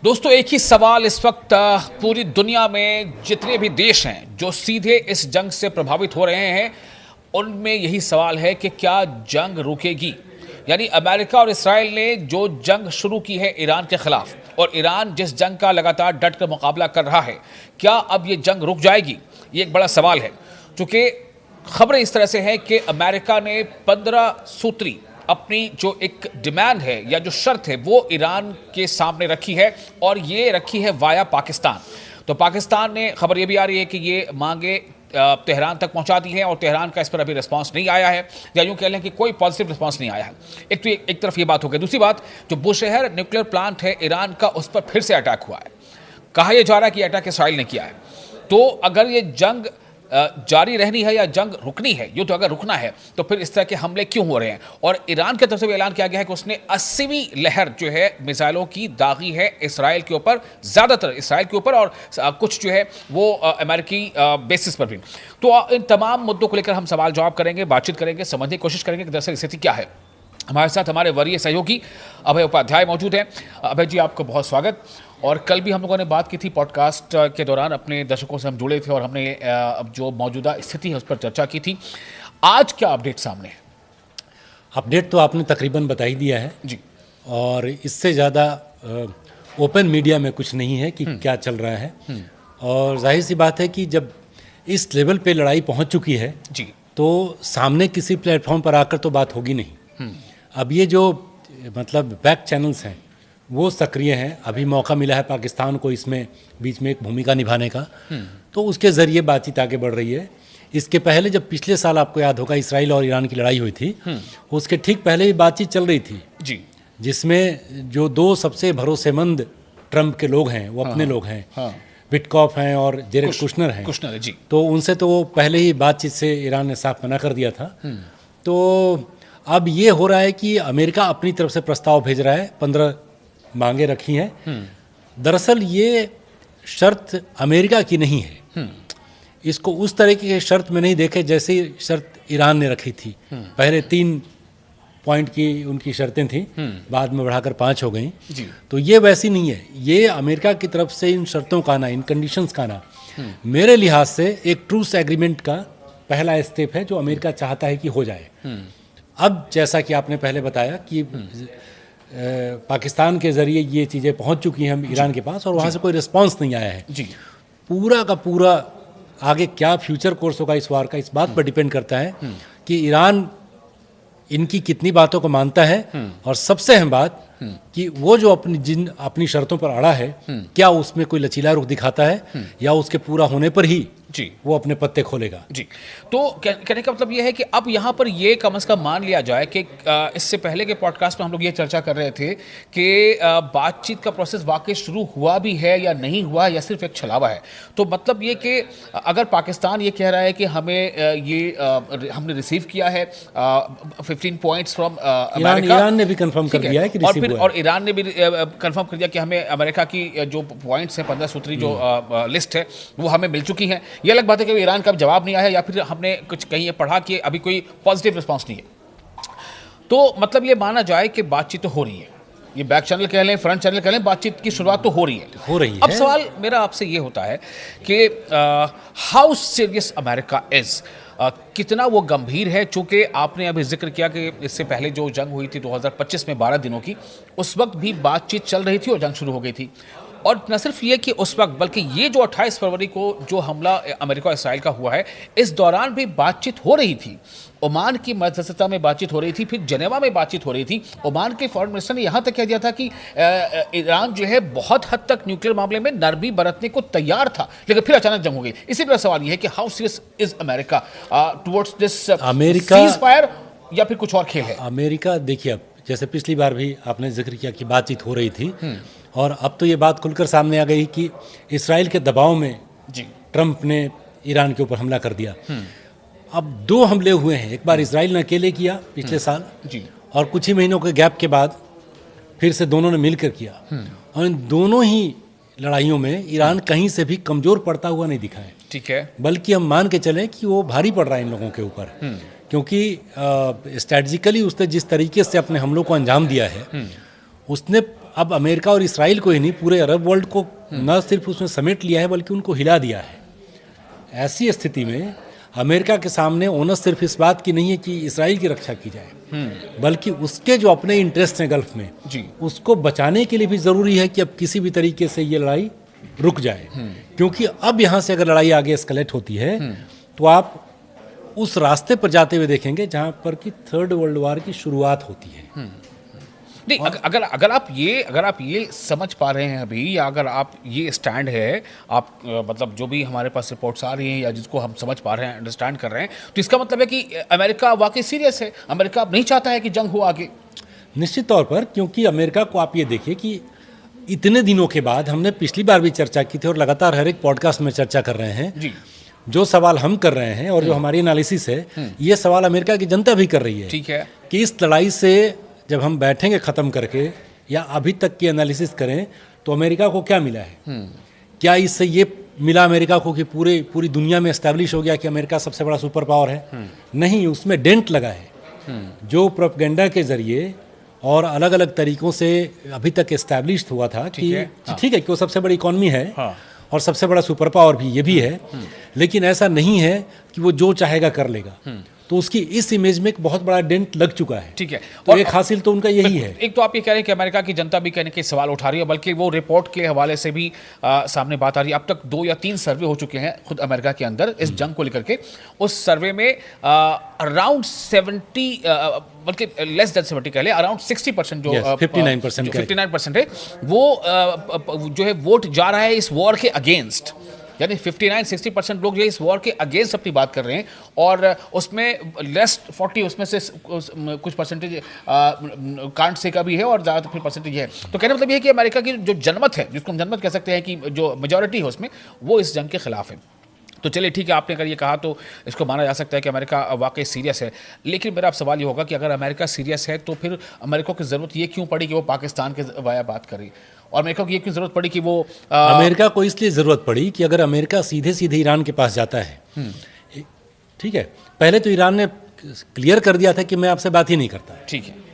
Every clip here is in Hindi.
दोस्तों, एक ही सवाल इस वक्त पूरी दुनिया में जितने भी देश हैं जो सीधे इस जंग से प्रभावित हो रहे हैं, उनमें यही सवाल है कि क्या जंग रुकेगी। यानी अमेरिका और इसराइल ने जो जंग शुरू की है ईरान के खिलाफ, और ईरान जिस जंग का लगातार डट कर मुकाबला कर रहा है, क्या अब ये जंग रुक जाएगी? ये एक बड़ा सवाल है, क्योंकि खबरें इस तरह से हैं कि अमेरिका ने 15 सूत्री अपनी जो एक डिमांड है या जो शर्त है वो ईरान के सामने रखी है, और ये रखी है वाया पाकिस्तान। तो पाकिस्तान ने, खबर ये भी आ रही है कि ये मांगे तेहरान तक पहुंचा दी है, और तेहरान का इस पर अभी रिस्पांस नहीं आया है, या यूं कह लें कि कोई पॉजिटिव रिस्पांस नहीं आया है। एक तरफ ये बात हो गई। दूसरी बात, जो बुशहर न्यूक्लियर प्लांट है ईरान का, उस पर फिर से अटैक हुआ है। कहा यह जा रहा है कि अटैक इसराइल ने किया है। तो अगर ये जंग जारी रहनी है या जंग रुकनी है, यूँ तो अगर रुकना है तो फिर इस तरह के हमले क्यों हो रहे हैं? और ईरान की तरफ से भी ऐलान किया गया है कि उसने 80वीं लहर जो है मिसाइलों की दागी है इसराइल के ऊपर, ज़्यादातर इसराइल के ऊपर, और कुछ जो है वो अमेरिकी बेसिस पर भी। तो इन तमाम मुद्दों को लेकर हम सवाल जवाब करेंगे, बातचीत करेंगे, समझने की कोशिश करेंगे कि दरअसल स्थिति क्या है। हमारे साथ हमारे वरीय सहयोगी अभय उपाध्याय मौजूद हैं। अभय जी, आपका बहुत स्वागत। और कल भी हम लोगों ने बात की थी पॉडकास्ट के दौरान, अपने दर्शकों से हम जुड़े थे और हमने अब जो मौजूदा स्थिति है उस पर चर्चा की थी। आज क्या अपडेट सामने है? अपडेट तो आपने तकरीबन बता ही दिया है जी, और इससे ज़्यादा ओपन मीडिया में कुछ नहीं है कि क्या चल रहा है। और जाहिर सी बात है कि जब इस लेवल पे लड़ाई पहुंच चुकी है जी, तो सामने किसी प्लेटफॉर्म पर आकर तो बात होगी नहीं। अब ये जो मतलब बैक चैनल्स हैं वो सक्रिय हैं। अभी मौका मिला है पाकिस्तान को इसमें बीच में एक भूमिका निभाने का, तो उसके ज़रिए बातचीत आगे बढ़ रही है। इसके पहले जब पिछले साल आपको याद होगा इसराइल और ईरान की लड़ाई हुई थी, उसके ठीक पहले भी बातचीत चल रही थी जी, जिसमें जो दो सबसे भरोसेमंद ट्रंप के लोग हैं वो अपने लोग हैं, विटकॉफ हैं और जेरेड कुशनर हैं। कुशनर है जी। तो उनसे तो वो पहले ही बातचीत से ईरान ने साफ मना कर दिया था। तो अब ये हो रहा है कि अमेरिका अपनी तरफ से प्रस्ताव भेज रहा है, 15 मांगे रखी हैं। दरअसल ये शर्त अमेरिका की नहीं है। इसको उस तरह की शर्त में नहीं देखे जैसे शर्त ईरान ने रखी थी। पहले 3 पॉइंट की उनकी शर्तें थी, बाद में बढ़ाकर 5 हो गई। तो ये वैसी नहीं है। ये अमेरिका की तरफ से इन शर्तों का आना, इन कंडीशंस का आना, मेरे लिहाज से एक ट्रूस एग्रीमेंट का पहला स्टेप है जो अमेरिका चाहता है कि हो जाए। अब जैसा कि आपने पहले बताया कि पाकिस्तान के ज़रिए ये चीज़ें पहुंच चुकी हैं ईरान के पास और वहाँ से कोई रिस्पांस नहीं आया है जी। पूरा का पूरा आगे क्या फ्यूचर कोर्स होगा इस वार का, इस बात पर डिपेंड करता है कि ईरान इनकी कितनी बातों को मानता है, और सबसे अहम बात कि वो जो अपनी शर्तों पर अड़ा है, क्या उसमें कोई लचीला रुख दिखाता है या उसके पूरा होने पर ही जी वो अपने पत्ते खोलेगा। जी। तो कहने का मतलब ये है कि अब यहाँ पर ये कम से कम मान लिया जाए कि इससे पहले के पॉडकास्ट में हम लोग ये चर्चा कर रहे थे कि बातचीत का प्रोसेस वाकई शुरू हुआ भी है या नहीं हुआ या सिर्फ एक छलावा है। तो मतलब ये कि अगर पाकिस्तान ये कह रहा है कि हमें हमने रिसीव किया है 15 पॉइंट्स फ्रॉम अमेरिका, ईरान ने भी कंफर्म कर दिया है कि रिसीव हुआ है। और ईरान ने भी कंफर्म कर दिया कि हमें अमेरिका की जो पॉइंट्स हैं, 15 सूत्री जो लिस्ट है, वो हमें मिल चुकी है। ये अलग बात है कि ईरान का जवाब नहीं आया, या फिर हमने कुछ कहीं पढ़ा कि अभी कोई पॉजिटिव रिस्पांस नहीं है। तो मतलब ये माना जाए कि बातचीत तो हो रही है। ये बैक चैनल कह लें, फ्रंट चैनल कह लें, बातचीत की शुरुआत तो हो रही है। अब सवाल मेरा आपसे ये होता है कि हाउ सीरियस अमेरिका इज, कितना वो गंभीर है। चूंकि आपने अभी जिक्र किया कि इससे पहले जो जंग हुई थी 2025 में 12 दिनों की, उस वक्त भी बातचीत चल रही थी और जंग शुरू हो गई थी। और न सिर्फ ये कि उस वक्त, बल्कि ये जो 28 फरवरी को जो हमला अमेरिका और इसराइल का हुआ है, इस दौरान भी बातचीत हो रही थी। ओमान की मध्यस्थता में बातचीत हो रही थी, फिर जनेवा में बातचीत हो रही थी। ओमान के फॉरेन मिनिस्टर ने यहाँ तक कह दिया था कि ईरान जो है बहुत हद तक न्यूक्लियर मामले में नरमी बरतने को तैयार था, लेकिन फिर अचानक जंग हो गई। इसी पर सवाल ये है कि how serious is America towards this ceasefire, या फिर कुछ और खेल है? अमेरिका, देखिए, अब जैसे पिछली बार भी आपने जिक्र किया कि बातचीत हो रही थी, और अब तो ये बात खुलकर सामने आ गई कि इसराइल के दबाव में ट्रंप ने ईरान के ऊपर हमला कर दिया। अब 2 हमले हुए हैं। एक बार इसराइल ने अकेले किया पिछले साल, और कुछ ही महीनों के गैप के बाद फिर से दोनों ने मिलकर किया। और इन दोनों ही लड़ाइयों में ईरान कहीं से भी कमज़ोर पड़ता हुआ नहीं दिखा है। ठीक है। बल्कि हम मान के चलें कि वो भारी पड़ रहा है इन लोगों के ऊपर, क्योंकि स्ट्रैटेजिकली उसने जिस तरीके से अपने हमलों को अंजाम दिया है, उसने अब अमेरिका और इसराइल को ही नहीं, पूरे अरब वर्ल्ड को न सिर्फ उसने समेट लिया है बल्कि उनको हिला दिया है। ऐसी स्थिति में अमेरिका के सामने ओनस सिर्फ इस बात की नहीं है कि इसराइल की रक्षा की जाए, बल्कि उसके जो अपने इंटरेस्ट हैं गल्फ में जी, उसको बचाने के लिए भी ज़रूरी है कि अब किसी भी तरीके से ये लड़ाई रुक जाए। क्योंकि अब यहाँ से अगर लड़ाई आगे एस्केलेट होती है तो आप उस रास्ते पर जाते हुए देखेंगे जहाँ पर कि थर्ड वर्ल्ड वार की शुरुआत होती है। नहीं, अगर आप ये समझ पा रहे हैं अभी, या अगर आप ये स्टैंड है आप मतलब जो भी हमारे पास रिपोर्ट्स आ रही हैं या जिसको हम समझ पा रहे हैं, अंडरस्टैंड कर रहे हैं, तो इसका मतलब है कि अमेरिका वाकई सीरियस है, अमेरिका अब नहीं चाहता है कि जंग हो आगे। निश्चित तौर पर, क्योंकि अमेरिका को आप ये देखिए कि इतने दिनों के बाद, हमने पिछली बार भी चर्चा की थी और लगातार हर एक पॉडकास्ट में चर्चा कर रहे हैं जी, जो सवाल हम कर रहे हैं और जो हमारी एनालिसिस है, ये सवाल अमेरिका की जनता भी कर रही है। ठीक है कि इस लड़ाई से जब हम बैठेंगे ख़त्म करके या अभी तक की एनालिसिस करें तो अमेरिका को क्या मिला है। क्या इससे ये मिला अमेरिका को कि पूरी दुनिया में एस्टैब्लिश हो गया कि अमेरिका सबसे बड़ा सुपर पावर है? नहीं, उसमें डेंट लगा है। जो प्रोपेगेंडा के जरिए और अलग अलग तरीकों से अभी तक एस्टैब्लिश हुआ था कि ठीक है कि वो सबसे बड़ी इकॉनमी है और सबसे बड़ा सुपर पावर भी ये भी है, लेकिन ऐसा नहीं है कि वो जो चाहेगा कर लेगा। तो उसकी इस इमेज में एक बहुत बड़ा डेंट लग चुका है। ठीक है, तो एक हासिल तो उनका यही है। एक तो आप ये कह रहे हैं कि अमेरिका की जनता भी कहने के सवाल उठा रही है, बल्कि वो रिपोर्ट के हवाले से भी सामने बात आ रही है। अब तक 2 या 3 सर्वे हो चुके हैं खुद अमेरिका के अंदर इस जंग को लेकर के। उस सर्वे में अराउंड 70 बल्कि लेस देन 70 कह ले, अराउंड 60% जो 59% है वो जो है वोट जा रहा है इस वॉर के अगेंस्ट। यानी 59-60% लोग जो इस वॉर के अगेंस्ट अपनी बात कर रहे हैं, और उसमें लेस 40 उसमें से कुछ परसेंटेज कांट से का भी है और ज़्यादा फिर परसेंटेज है। तो कहने मतलब ये है कि अमेरिका की जो जनमत है, जिसको हम जनमत कह सकते हैं कि जो मेजॉरिटी है उसमें, वो इस जंग के खिलाफ है। तो चलिए ठीक है, आपने अगर ये कहा तो इसको माना जा सकता है कि अमेरिका वाकई सीरियस है। लेकिन मेरा अब सवाल ये होगा कि अगर अमेरिका सीरियस है तो फिर अमेरिका को ज़रूरत ये क्यों पड़ी कि वो पाकिस्तान के वाया बात करे, और अमेरिका को ये क्यों ज़रूरत पड़ी कि वो अमेरिका को इसलिए ज़रूरत पड़ी कि अगर अमेरिका सीधे सीधे ईरान के पास जाता है, ठीक है, पहले तो ईरान ने क्लियर कर दिया था कि मैं आपसे बात ही नहीं करता। ठीक है,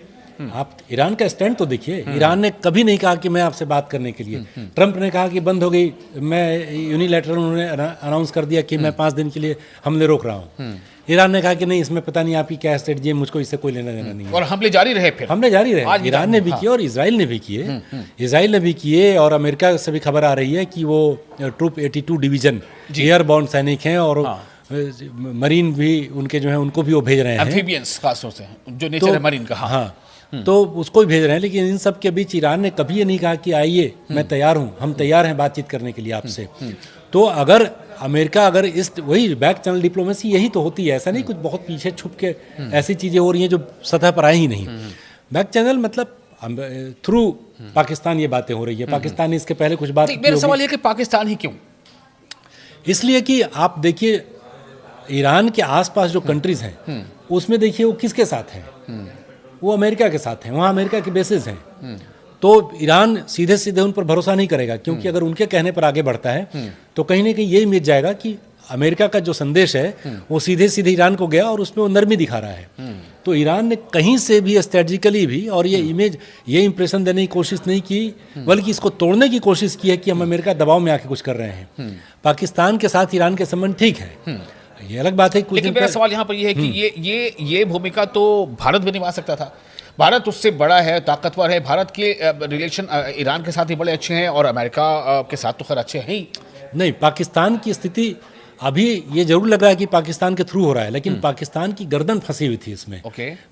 आप ईरान का स्टैंड तो देखिए, ईरान ने कभी नहीं कहा कि मैं आपसे बात करने के लिए। ट्रंप ने कहा कि बंद हो गई, मैं यूनिलैटरल उन्होंने अनाउंस कर दिया कि मैं 5 दिन के लिए हमले रोक रहा हूँ। ईरान ने कहा कि नहीं, इसमें पता नहीं आपकी क्या स्ट्रेटजी है, मुझको इससे कोई लेना देना नहीं है। और हमले जारी रहे, फिर हमले जारी रहे। ईरान ने भी किए और इसराइल ने भी किए। इसराइल ने भी किए, और अमेरिका से भी खबर आ रही है कि वो ट्रूप 82 डिवीजन एयरबॉर्न सैनिक हैं, और मरीन भी उनके जो है उनको भी वो भेज रहे हैं, एम्फीबियंस खासतौर से जो नेचर है मरीन का। हाँ, तो उसको भी भेज रहे हैं। लेकिन इन सब के बीच ईरान ने कभी ये नहीं कहा कि आइए, मैं तैयार हूँ, हम तैयार हैं बातचीत करने के लिए आपसे। तो अगर अमेरिका अगर इस वही बैक चैनल डिप्लोमेसी यही तो होती है, ऐसा नहीं कुछ बहुत पीछे छुप के ऐसी चीज़ें हो रही हैं जो सतह पर आई ही नहीं। बैक चैनल मतलब थ्रू पाकिस्तान ये बातें हो रही है। पाकिस्तान ने इसके पहले कुछ बात, मेरा सवाल ये कि पाकिस्तान ही क्यों? इसलिए कि आप देखिए ईरान के आसपास जो कंट्रीज हैं उसमें देखिए वो किसके साथ हैं, वो अमेरिका के साथ हैं, वहाँ अमेरिका के बेसिस हैं। तो ईरान सीधे सीधे उन पर भरोसा नहीं करेगा, क्योंकि अगर उनके कहने पर आगे बढ़ता है तो कहीं ना कहीं ये इमेज जाएगा कि अमेरिका का जो संदेश है वो सीधे सीधे ईरान को गया और उसमें वो नरमी दिखा रहा है। तो ईरान ने कहीं से भी स्ट्रेटजिकली भी और ये इमेज, ये इंप्रेशन देने की कोशिश नहीं की, बल्कि इसको तोड़ने की कोशिश की है कि हम अमेरिका दबाव में आके कुछ कर रहे हैं। पाकिस्तान के साथ ईरान के संबंध ठीक है, ये अलग बात है। लेकिन मेरा सवाल यहाँ पर ये है कि ये भूमिका तो भारत भी निभा सकता था। भारत उससे बड़ा है, ताकतवर है। भारत के रिलेशन ईरान के साथ ही बड़े अच्छे हैं और अमेरिका के साथ तो खैर अच्छे हैं ही नहीं। पाकिस्तान की स्थिति अभी ये जरूर लग रहा है कि पाकिस्तान के थ्रू हो रहा है, लेकिन पाकिस्तान की गर्दन फंसी हुई थी इसमें।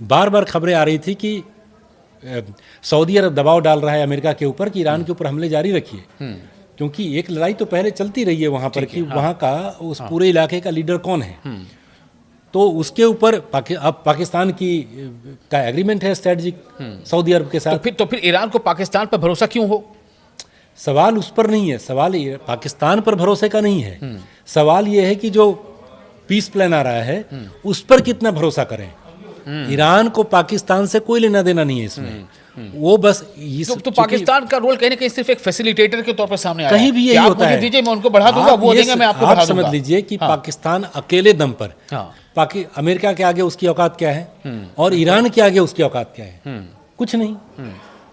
बार बार खबरें आ रही थी कि सऊदी अरब दबाव डाल रहा है अमेरिका के ऊपर कि ईरान के ऊपर हमले जारी रखिए, क्योंकि एक लड़ाई तो पहले चलती रही है वहाँ पर कि वहाँ का उस पूरे इलाके का लीडर कौन है। तो उसके ऊपर अब पाकिस्तान का एग्रीमेंट है स्ट्रेटजिक सऊदी अरब के साथ। तो फिर ईरान को पाकिस्तान पर भरोसा क्यों हो? सवाल उस पर नहीं है, सवाल पाकिस्तान पर भरोसे का नहीं है। सवाल ये है कि जो पीस प्लान आ रहा है उस पर कितना भरोसा करें। ईरान को पाकिस्तान से कोई लेना देना नहीं है इसमें। वो बस तो पाकिस्तान का रोल कहीं ना कहीं सिर्फ एक फैसिलिटेटर के तौर पर सामने आया है। कहीं भी यही होता है, दीजिए मैं उनको बढ़ा दूंगा, वो देंगे मैं आपको बढ़ा दूंगा। समझ लीजिए कि पाकिस्तान अकेले दम पर अमेरिका के आगे उसकी औकात क्या है और ईरान के आगे उसकी औकात क्या है, कुछ नहीं।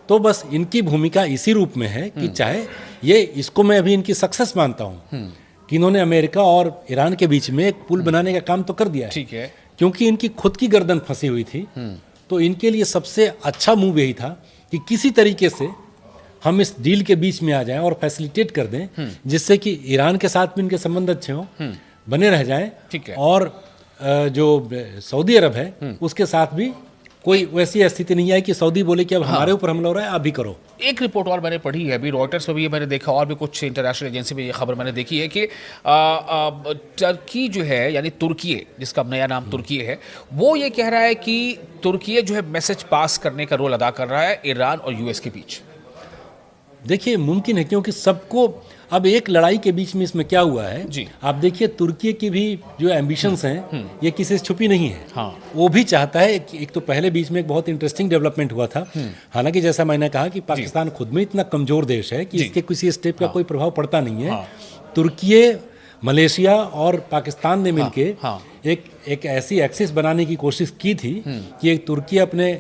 तो बस इनकी भूमिका इसी रूप में है कि चाहे ये, इसको मैं अभी इनकी सक्सेस मानता हूँ कि इन्होंने अमेरिका और ईरान के बीच में एक पुल बनाने का काम तो कर दिया है, ठीक है, क्योंकि इनकी खुद की गर्दन फंसी हुई थी। तो इनके लिए सबसे अच्छा मूव यही था कि किसी तरीके से हम इस डील के बीच में आ जाएं और फैसिलिटेट कर दें, जिससे कि ईरान के साथ भी इनके संबंध अच्छे हों, बने रह जाएं, ठीक है। और जो सऊदी अरब है उसके साथ भी कोई वैसी स्थिति नहीं है कि सऊदी बोले कि अब हमारे ऊपर हमला हो रहा है, आप भी करो। एक रिपोर्ट और मैंने पढ़ी है, अभी रॉयटर्स में भी ये मैंने देखा, और भी कुछ इंटरनेशनल एजेंसी में ये खबर मैंने देखी है कि टर्की जो है, यानी तुर्की, जिसका अब नया नाम तुर्की है, वो ये कह रहा है कि तुर्की जो है मैसेज पास करने का रोल अदा कर रहा है ईरान और यूएस के बीच। देखिए, मुमकिन है, क्योंकि सबको अब एक लड़ाई के बीच में इसमें क्या हुआ है जी। आप देखिए, तुर्की की भी जो एम्बिशंस हैं ये किसी से छुपी नहीं है। हाँ। वो भी चाहता है एक तो पहले बीच में एक बहुत इंटरेस्टिंग डेवलपमेंट हुआ था, हालांकि जैसा मैंने कहा कि पाकिस्तान खुद में इतना कमजोर देश है कि इसके किसी स्टेप का कोई प्रभाव पड़ता नहीं है। तुर्की, मलेशिया और पाकिस्तान ने मिलके एक ऐसी एक्सिस बनाने की कोशिश की थी कि एक तुर्की अपने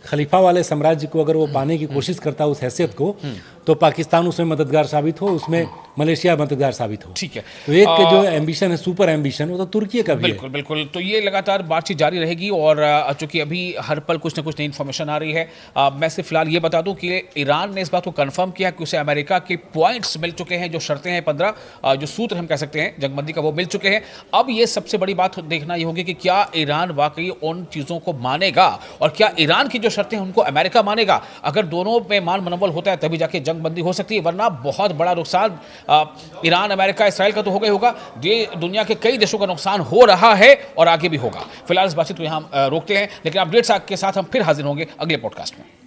खलीफा वाले साम्राज्य को अगर वो पाने की कोशिश करता उस हैसियत को, तो पाकिस्तान उसमें मददगार साबित हो, उसमें मलेशिया मददगार साबित हो। ठीक है। तो एक जो एम्बिशन है, सुपर एम्बिशन, वो तो तुर्की का भी बिल्कुल बिल्कुल। तो ये लगातार बातचीत जारी रहेगी, और चूंकि अभी हर पल कुछ ना कुछ नई इन्फॉर्मेशन आ रही है, मैं सिर्फ फिलहाल ये बता दूं कि ईरान ने इस बात को कंफर्म किया कि उसे अमेरिका के पॉइंट्स मिल चुके हैं, जो शर्तें हैं 15, जो सूत्र हम कह सकते हैं जंगबंदी का, वो मिल चुके हैं। अब ये सबसे बड़ी बात देखना ये होगी कि क्या ईरान वाकई उन चीज़ों को मानेगा, और क्या ईरान की जो शर्तें हैं उनको अमेरिका मानेगा। अगर दोनों में मान मनोबल होता है तभी जाके जंगबंदी हो सकती है, वरना बहुत बड़ा नुकसान ईरान, अमेरिका, इसराइल का तो होगा ही होगा, ये दुनिया के कई देशों का नुकसान हो रहा है और आगे भी होगा। फिलहाल इस बातचीत को यहाँ रोकते हैं, लेकिन अपडेट्स के साथ हम फिर हाजिर होंगे अगले पॉडकास्ट में।